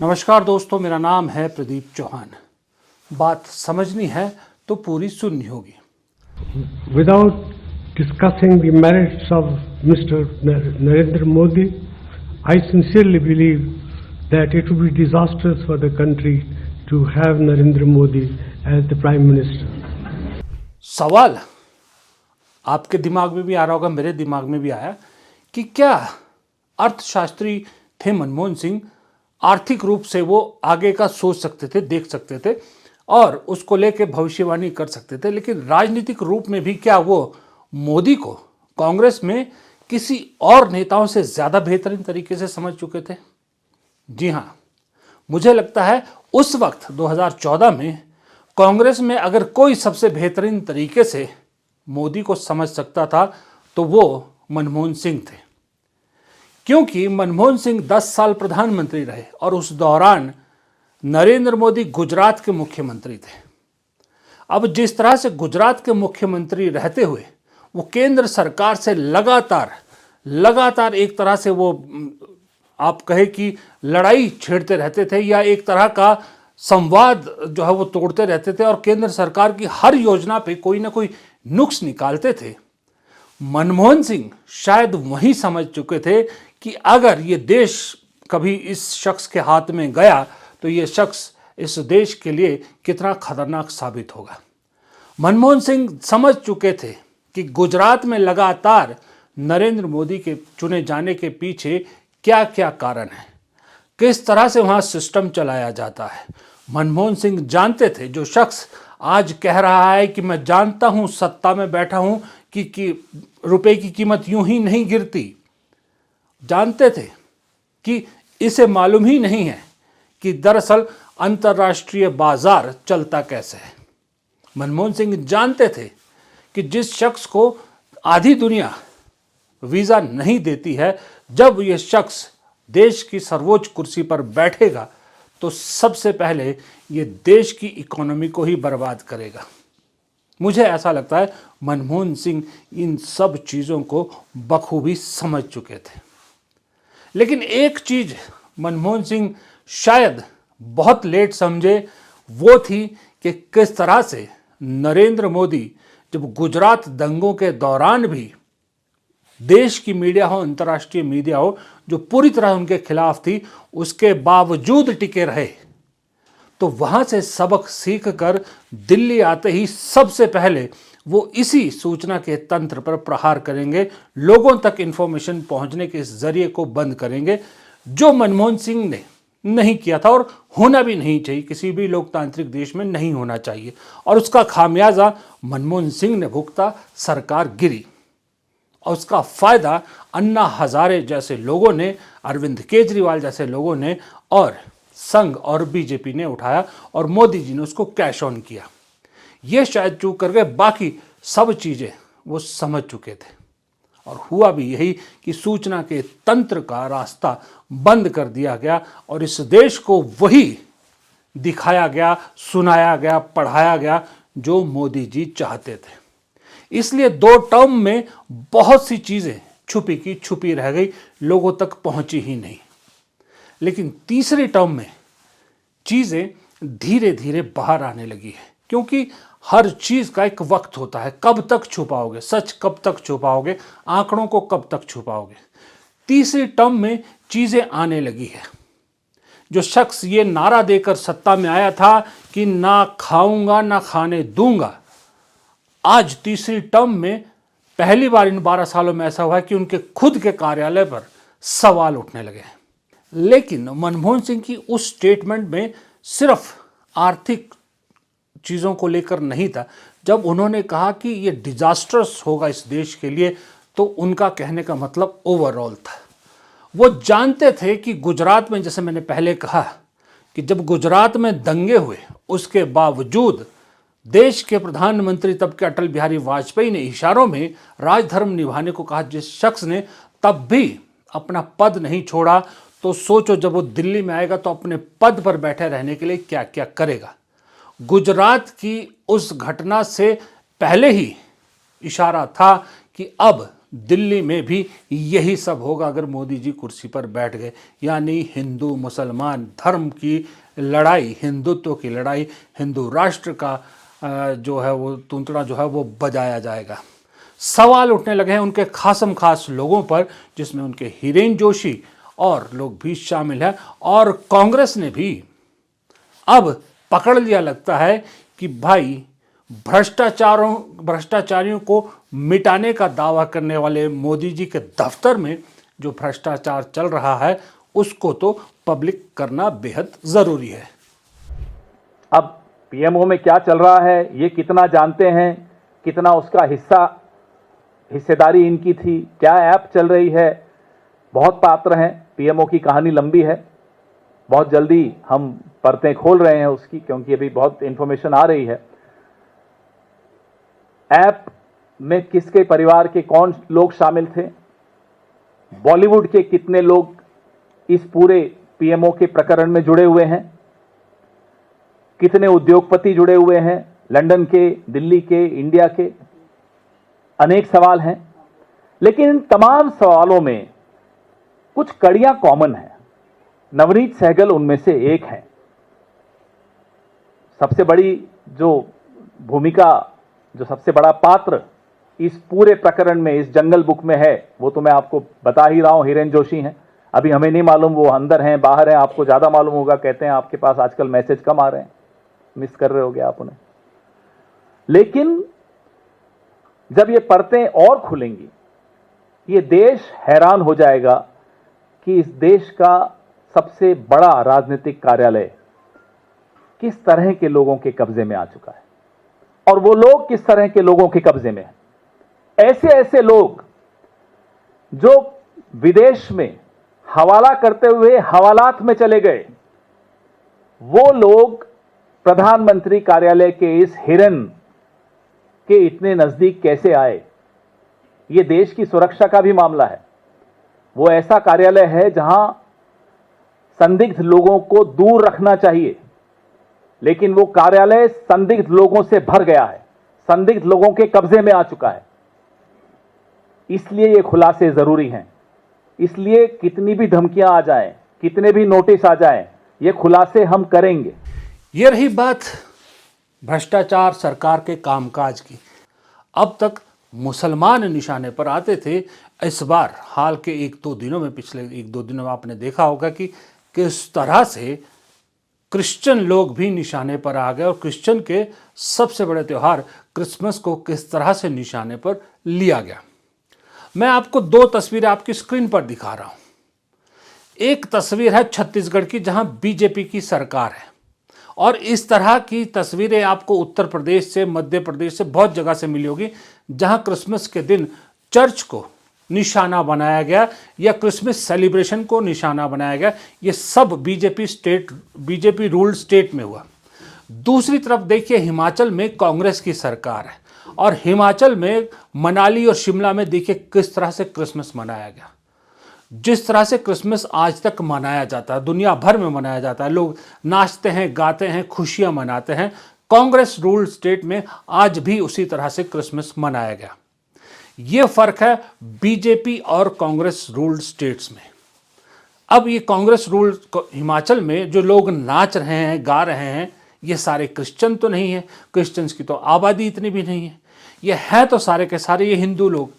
नमस्कार दोस्तों, मेरा नाम है प्रदीप चौहान। बात समझनी है तो पूरी सुननी होगी। Without discussing the merits of Mr. Narendra Modi, I sincerely believe that it would be disastrous for the country to have Narendra Modi as the Prime Minister. सवाल आपके दिमाग में भी आ रहा होगा, मेरे दिमाग में भी आया कि क्या अर्थशास्त्री थे मनमोहन सिंह, आर्थिक रूप से वो आगे का सोच सकते थे, देख सकते थे और उसको लेके भविष्यवाणी कर सकते थे, लेकिन राजनीतिक रूप में भी क्या वो मोदी को कांग्रेस में किसी और नेताओं से ज़्यादा बेहतरीन तरीके से समझ चुके थे? जी हाँ, मुझे लगता है उस वक्त 2014 में कांग्रेस में अगर कोई सबसे बेहतरीन तरीके से मोदी को समझ सकता था तो वो मनमोहन सिंह थे, क्योंकि मनमोहन सिंह 10 साल प्रधानमंत्री रहे और उस दौरान नरेंद्र मोदी गुजरात के मुख्यमंत्री थे। अब जिस तरह से गुजरात के मुख्यमंत्री रहते हुए वो केंद्र सरकार से लगातार एक तरह से वो आप कहे कि लड़ाई छेड़ते रहते थे या एक तरह का संवाद जो है वो तोड़ते रहते थे और केंद्र सरकार की हर योजना पे कोई ना कोई नुक्स निकालते थे। मनमोहन सिंह शायद वही समझ चुके थे कि अगर ये देश कभी इस शख्स के हाथ में गया तो ये शख्स इस देश के लिए कितना खतरनाक साबित होगा। मनमोहन सिंह समझ चुके थे कि गुजरात में लगातार नरेंद्र मोदी के चुने जाने के पीछे क्या क्या कारण है, किस तरह से वहाँ सिस्टम चलाया जाता है। मनमोहन सिंह जानते थे जो शख्स आज कह रहा है कि मैं जानता हूँ, सत्ता में बैठा हूँ कि रुपए की कीमत यूं ही नहीं गिरती, जानते थे कि इसे मालूम ही नहीं है कि दरअसल अंतर्राष्ट्रीय बाजार चलता कैसे है। मनमोहन सिंह जानते थे कि जिस शख्स को आधी दुनिया वीज़ा नहीं देती है, जब यह शख्स देश की सर्वोच्च कुर्सी पर बैठेगा तो सबसे पहले ये देश की इकोनॉमी को ही बर्बाद करेगा। मुझे ऐसा लगता है मनमोहन सिंह इन सब चीज़ों को बखूबी समझ चुके थे। लेकिन एक चीज़ मनमोहन सिंह शायद बहुत लेट समझे, वो थी कि किस तरह से नरेंद्र मोदी जब गुजरात दंगों के दौरान भी देश की मीडिया हो, अंतर्राष्ट्रीय मीडिया हो, जो पूरी तरह उनके खिलाफ थी, उसके बावजूद टिके रहे। तो वहाँ से सबक सीख कर दिल्ली आते ही सबसे पहले वो इसी सूचना के तंत्र पर प्रहार करेंगे, लोगों तक इंफॉर्मेशन पहुँचने के इस जरिए को बंद करेंगे, जो मनमोहन सिंह ने नहीं किया था और होना भी नहीं चाहिए, किसी भी लोकतांत्रिक देश में नहीं होना चाहिए। और उसका खामियाजा मनमोहन सिंह ने भुगता, सरकार गिरी और उसका फ़ायदा अन्ना हजारे जैसे लोगों ने, अरविंद केजरीवाल जैसे लोगों ने और संघ और बीजेपी ने उठाया और मोदी जी ने उसको कैश ऑन किया। ये शायद चूक कर गए, बाकी सब चीज़ें वो समझ चुके थे और हुआ भी यही कि सूचना के तंत्र का रास्ता बंद कर दिया गया और इस देश को वही दिखाया गया, सुनाया गया, पढ़ाया गया जो मोदी जी चाहते थे। इसलिए 2 टर्म में बहुत सी चीज़ें छुपी की छुपी रह गई, लोगों तक पहुंची ही नहीं। लेकिन तीसरी टर्म में चीज़ें धीरे धीरे बाहर आने लगी है, क्योंकि हर चीज़ का एक वक्त होता है। कब तक छुपाओगे सच, कब तक छुपाओगे आंकड़ों को, कब तक छुपाओगे। तीसरी टर्म में चीज़ें आने लगी है। जो शख्स ये नारा देकर सत्ता में आया था कि ना खाऊंगा ना खाने दूंगा, आज तीसरी टर्म में पहली बार इन 12 सालों में ऐसा हुआ है कि उनके खुद के कार्यालय पर सवाल उठने लगे हैं। लेकिन मनमोहन सिंह की उस स्टेटमेंट में सिर्फ आर्थिक चीज़ों को लेकर नहीं था। जब उन्होंने कहा कि ये डिजास्टर्स होगा इस देश के लिए, तो उनका कहने का मतलब ओवरऑल था। वो जानते थे कि गुजरात में, जैसे मैंने पहले कहा कि जब गुजरात में दंगे हुए, उसके बावजूद देश के प्रधानमंत्री तब के अटल बिहारी वाजपेयी ने इशारों में राजधर्म निभाने को कहा। जिस शख्स ने तब भी अपना पद नहीं छोड़ा, तो सोचो जब वो दिल्ली में आएगा तो अपने पद पर बैठे रहने के लिए क्या क्या करेगा। गुजरात की उस घटना से पहले ही इशारा था कि अब दिल्ली में भी यही सब होगा अगर मोदी जी कुर्सी पर बैठ गए, यानी हिंदू मुसलमान धर्म की लड़ाई, हिंदुत्व की लड़ाई, हिंदू राष्ट्र का जो है वो तूंतड़ा जो है वो बजाया जाएगा। सवाल उठने लगे हैं उनके खासम खास लोगों पर, जिसमें उनके हिरेन जोशी और लोग भी शामिल हैं, और कांग्रेस ने भी अब पकड़ लिया लगता है कि भाई भ्रष्टाचारियों को मिटाने का दावा करने वाले मोदी जी के दफ्तर में जो भ्रष्टाचार चल रहा है उसको तो पब्लिक करना बेहद जरूरी है। अब पीएमओ में क्या चल रहा है ये कितना जानते हैं, कितना उसका हिस्सेदारी इनकी थी, क्या ऐप चल रही है, बहुत पात्र हैं। पीएमओ की कहानी लंबी है, बहुत जल्दी हम परतें खोल रहे हैं उसकी, क्योंकि अभी बहुत इंफॉर्मेशन आ रही है। ऐप में किसके परिवार के कौन लोग शामिल थे, बॉलीवुड के कितने लोग इस पूरे पीएमओ के प्रकरण में जुड़े हुए हैं, कितने उद्योगपति जुड़े हुए हैं, लंदन के, दिल्ली के, इंडिया के, अनेक सवाल हैं। लेकिन इन तमाम सवालों में कुछ कड़ियां कॉमन हैं। नवनीत सहगल उनमें से एक है। सबसे बड़ी जो भूमिका, जो सबसे बड़ा पात्र इस पूरे प्रकरण में, इस जंगल बुक में है, वो तो मैं आपको बता ही रहा हूं, हिरेन जोशी हैं। अभी हमें नहीं मालूम वो अंदर हैं बाहर हैं, आपको ज्यादा मालूम होगा। कहते हैं आपके पास आजकल मैसेज कम आ रहे हैं, मिस कर रहे होगे आप उन्हें। लेकिन जब ये परतें और खुलेंगी, ये देश हैरान हो जाएगा कि इस देश का सबसे बड़ा राजनीतिक कार्यालय किस तरह के लोगों के कब्जे में आ चुका है, और वो लोग किस तरह के लोगों के कब्जे में हैं। ऐसे ऐसे लोग जो विदेश में हवाला करते हुए हवालात में चले गए, वो लोग प्रधानमंत्री कार्यालय के इस हिरन के इतने नजदीक कैसे आए। ये देश की सुरक्षा का भी मामला है। वो ऐसा कार्यालय है जहां संदिग्ध लोगों को दूर रखना चाहिए, लेकिन वो कार्यालय संदिग्ध लोगों से भर गया है, संदिग्ध लोगों के कब्जे में आ चुका है। इसलिए ये खुलासे जरूरी हैं। इसलिए कितनी भी धमकियां आ जाएं, कितने भी नोटिस आ जाएं, ये खुलासे हम करेंगे। ये रही बात भ्रष्टाचार सरकार के कामकाज की। अब तक मुसलमान निशाने पर आते थे, इस बार हाल के पिछले एक दो दिनों में आपने देखा होगा कि किस तरह से क्रिश्चियन लोग भी निशाने पर आ गए, और क्रिश्चियन के सबसे बड़े त्यौहार क्रिसमस को किस तरह से निशाने पर लिया गया। मैं आपको दो तस्वीरें आपकी स्क्रीन पर दिखा रहा हूं। एक तस्वीर है छत्तीसगढ़ की, जहां बीजेपी की सरकार है, और इस तरह की तस्वीरें आपको उत्तर प्रदेश से, मध्य प्रदेश से, बहुत जगह से मिली होगी, जहां क्रिसमस के दिन चर्च को निशाना बनाया गया या क्रिसमस सेलिब्रेशन को निशाना बनाया गया। ये सब बीजेपी रूल्ड स्टेट में हुआ। दूसरी तरफ देखिए, हिमाचल में कांग्रेस की सरकार है, और हिमाचल में मनाली और शिमला में देखिए किस तरह से क्रिसमस मनाया गया। जिस तरह से क्रिसमस आज तक मनाया जाता है, दुनिया भर में मनाया जाता है, लोग नाचते हैं, गाते हैं, खुशियां मनाते हैं, कांग्रेस रूल्ड स्टेट में आज भी उसी तरह से क्रिसमस मनाया गया। यह फर्क है बीजेपी और कांग्रेस रूल्ड स्टेट्स में। अब ये कांग्रेस रूल्ड हिमाचल में जो लोग नाच रहे हैं, गा रहे हैं, ये सारे क्रिश्चियन तो नहीं है, क्रिश्चियंस की तो आबादी इतनी भी नहीं है। ये है तो सारे के सारे ये हिंदू लोग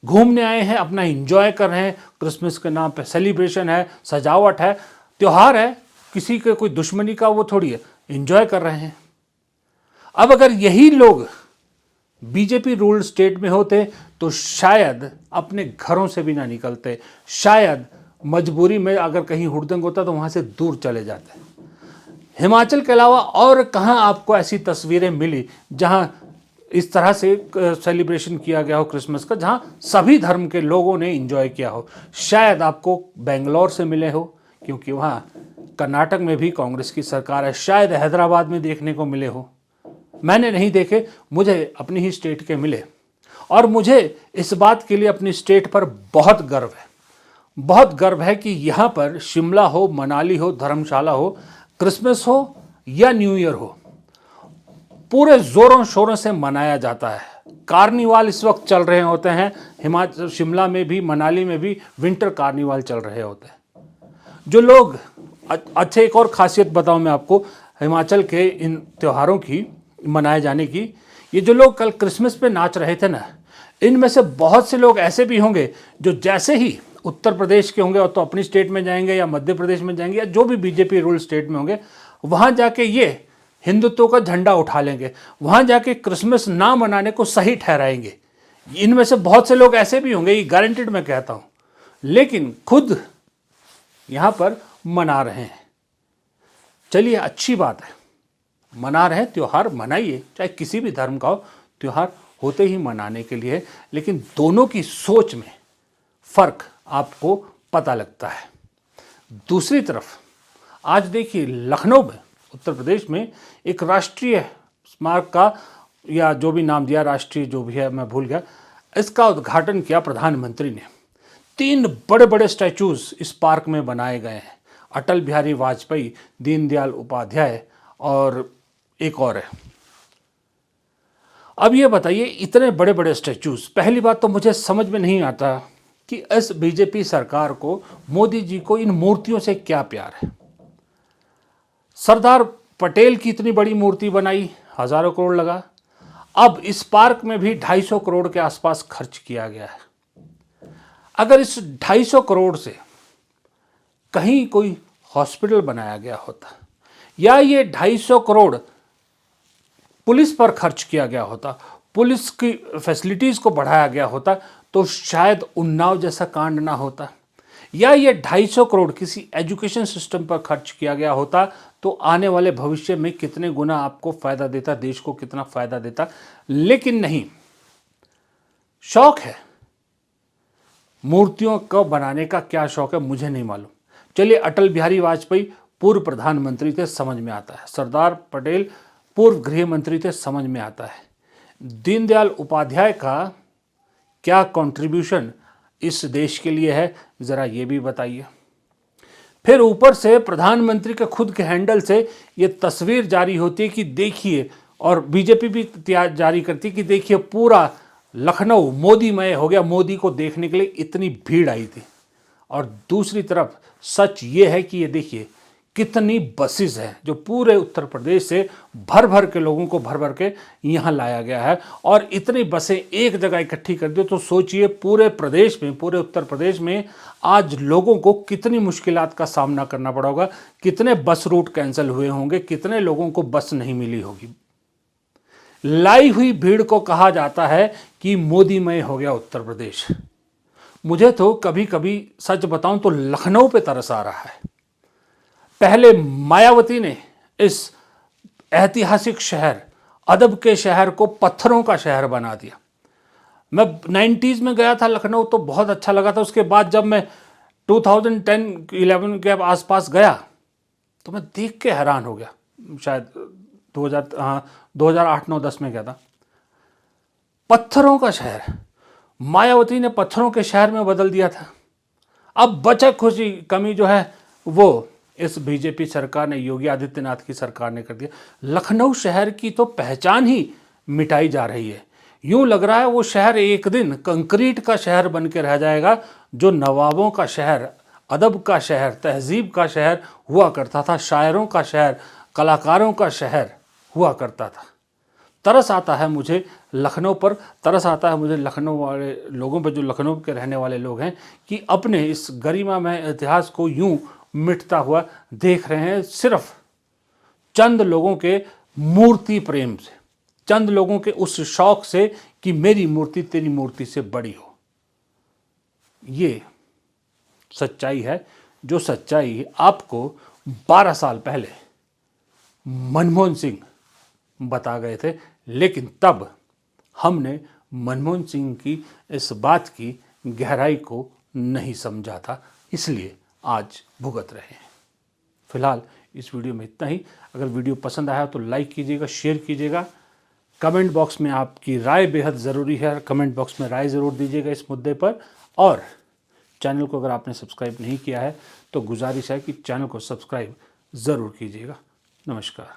घूमने आए हैं, अपना एंजॉय कर रहे हैं। क्रिसमस के नाम पे सेलिब्रेशन है, सजावट है, त्यौहार है, किसी के कोई दुश्मनी का वो थोड़ी है, एंजॉय कर रहे हैं। अब अगर यही लोग बीजेपी रूल्ड स्टेट में होते तो शायद अपने घरों से भी ना निकलते, शायद मजबूरी में अगर कहीं हुड़दंग होता तो वहां से दूर चले जाते। हिमाचल के अलावा और कहां आपको ऐसी तस्वीरें मिली जहां इस तरह से सेलिब्रेशन किया गया हो क्रिसमस का, जहां सभी धर्म के लोगों ने एंजॉय किया हो? शायद आपको बेंगलोर से मिले हो, क्योंकि वहां कर्नाटक में भी कांग्रेस की सरकार है। शायद हैदराबाद में देखने को मिले हो, मैंने नहीं देखे, मुझे अपनी ही स्टेट के मिले, और मुझे इस बात के लिए अपनी स्टेट पर बहुत गर्व है। बहुत गर्व है कि यहाँ पर शिमला हो, मनाली हो, धर्मशाला हो, क्रिसमस हो या न्यू ईयर हो, पूरे जोरों शोरों से मनाया जाता है। कार्निवाल इस वक्त चल रहे होते हैं, हिमाचल शिमला में भी, मनाली में भी विंटर कार्निवाल चल रहे होते हैं। जो लोग अच्छा, एक और खासियत बताऊं मैं आपको हिमाचल के इन त्योहारों की मनाए जाने की, ये जो लोग कल क्रिसमस पे नाच रहे थे ना, इनमें से बहुत से लोग ऐसे भी होंगे जो जैसे ही उत्तर प्रदेश के होंगे और तो अपनी स्टेट में जाएंगे या मध्य प्रदेश में जाएंगे या जो भी बीजेपी रूल स्टेट में होंगे, वहाँ जाके ये हिंदुत्व का झंडा उठा लेंगे, वहाँ जाके क्रिसमस ना मनाने को सही ठहराएंगे। इनमें से बहुत से लोग ऐसे भी होंगे, ये गारंटेड मैं कहता हूँ, लेकिन खुद यहाँ पर मना रहे हैं। चलिए, अच्छी बात है, मना रहे हैं, त्यौहार मनाइए, चाहे किसी भी धर्म का हो, त्यौहार होते ही मनाने के लिए, लेकिन दोनों की सोच में फर्क आपको पता लगता है। दूसरी तरफ आज देखिए लखनऊ में, उत्तर प्रदेश में एक राष्ट्रीय स्मारक का, या जो भी नाम दिया, राष्ट्रीय जो भी है मैं भूल गया, इसका उद्घाटन किया प्रधानमंत्री ने। 3 बड़े बड़े स्टैचूज इस पार्क में बनाए गए हैं, अटल बिहारी वाजपेयी, दीनदयाल उपाध्याय और एक और है। अब ये बताइए, इतने बड़े बड़े स्टैचूज, पहली बात तो मुझे समझ में नहीं आता कि इस बीजेपी सरकार को, मोदी जी को इन मूर्तियों से क्या प्यार है। सरदार पटेल की इतनी बड़ी मूर्ति बनाई, हजारों करोड़ लगा, अब इस पार्क में भी 250 करोड़ के आसपास खर्च किया गया है। अगर इस 250 करोड़ से कहीं कोई हॉस्पिटल बनाया गया होता, या ये 250 करोड़ पुलिस पर खर्च किया गया होता, पुलिस की फैसिलिटीज को बढ़ाया गया होता, तो शायद उन्नाव जैसा कांड ना होता। या ये 250 करोड़ किसी एजुकेशन सिस्टम पर खर्च किया गया होता, तो आने वाले भविष्य में कितने गुना आपको फायदा देता, देश को कितना फायदा देता। लेकिन नहीं, शौक है। मूर्तियों को बनाने का क्या शौक है मुझे नहीं मालूम। चलिए, अटल बिहारी वाजपेयी पूर्व प्रधानमंत्री थे, समझ में आता है। सरदार पटेल पूर्व गृह मंत्री थे, समझ में आता है। दीनदयाल उपाध्याय का क्या कंट्रीब्यूशन इस देश के लिए है, जरा ये भी बताइए। फिर ऊपर से प्रधानमंत्री के खुद के हैंडल से ये तस्वीर जारी होती है कि देखिए, और बीजेपी भी जारी करती है कि देखिए पूरा लखनऊ मोदीमय हो गया, मोदी को देखने के लिए इतनी भीड़ आई थी। और दूसरी तरफ सच ये है कि ये देखिए कितनी बसेस हैं जो पूरे उत्तर प्रदेश से भर भर के लोगों को भर भर के यहाँ लाया गया है। और इतनी बसें एक जगह इकट्ठी कर दो तो सोचिए पूरे प्रदेश में, पूरे उत्तर प्रदेश में आज लोगों को कितनी मुश्किलात का सामना करना पड़ा होगा, कितने बस रूट कैंसिल हुए होंगे, कितने लोगों को बस नहीं मिली होगी। लाई हुई भीड़ को कहा जाता है कि मोदीमय हो गया उत्तर प्रदेश। मुझे तो कभी कभी सच बताऊं तो लखनऊ पे तरस आ रहा है। पहले मायावती ने इस ऐतिहासिक शहर, अदब के शहर को पत्थरों का शहर बना दिया। मैं 90s में गया था लखनऊ तो बहुत अच्छा लगा था। उसके बाद जब मैं 2010-11 के आसपास गया तो मैं देख के हैरान हो गया। शायद 2008-9-10 में गया था। पत्थरों का शहर, मायावती ने पत्थरों के शहर में बदल दिया था। अब बचा खुशी कमी जो है वो इस बीजेपी सरकार ने, योगी आदित्यनाथ की सरकार ने कर दिया। लखनऊ शहर की तो पहचान ही मिटाई जा रही है। यूं लग रहा है वो शहर एक दिन कंक्रीट का शहर बन के रह जाएगा, जो नवाबों का शहर, अदब का शहर, तहजीब का शहर हुआ करता था, शायरों का शहर, कलाकारों का शहर हुआ करता था। तरस आता है मुझे लखनऊ पर, तरस आता है मुझे लखनऊ वाले लोगों पर, जो लखनऊ के रहने वाले लोग हैं, कि अपने इस गरिमामय इतिहास को यूं मिटता हुआ देख रहे हैं सिर्फ चंद लोगों के मूर्ति प्रेम से, चंद लोगों के उस शौक से कि मेरी मूर्ति तेरी मूर्ति से बड़ी हो। ये सच्चाई है, जो सच्चाई आपको 12 साल पहले मनमोहन सिंह बता गए थे, लेकिन तब हमने मनमोहन सिंह की इस बात की गहराई को नहीं समझा था, इसलिए आज भुगत रहे हैं। फिलहाल इस वीडियो में इतना ही। अगर वीडियो पसंद आया तो लाइक कीजिएगा, शेयर कीजिएगा। कमेंट बॉक्स में आपकी राय बेहद ज़रूरी है, कमेंट बॉक्स में राय ज़रूर दीजिएगा इस मुद्दे पर। और चैनल को अगर आपने सब्सक्राइब नहीं किया है तो गुजारिश है कि चैनल को सब्सक्राइब ज़रूर कीजिएगा। नमस्कार।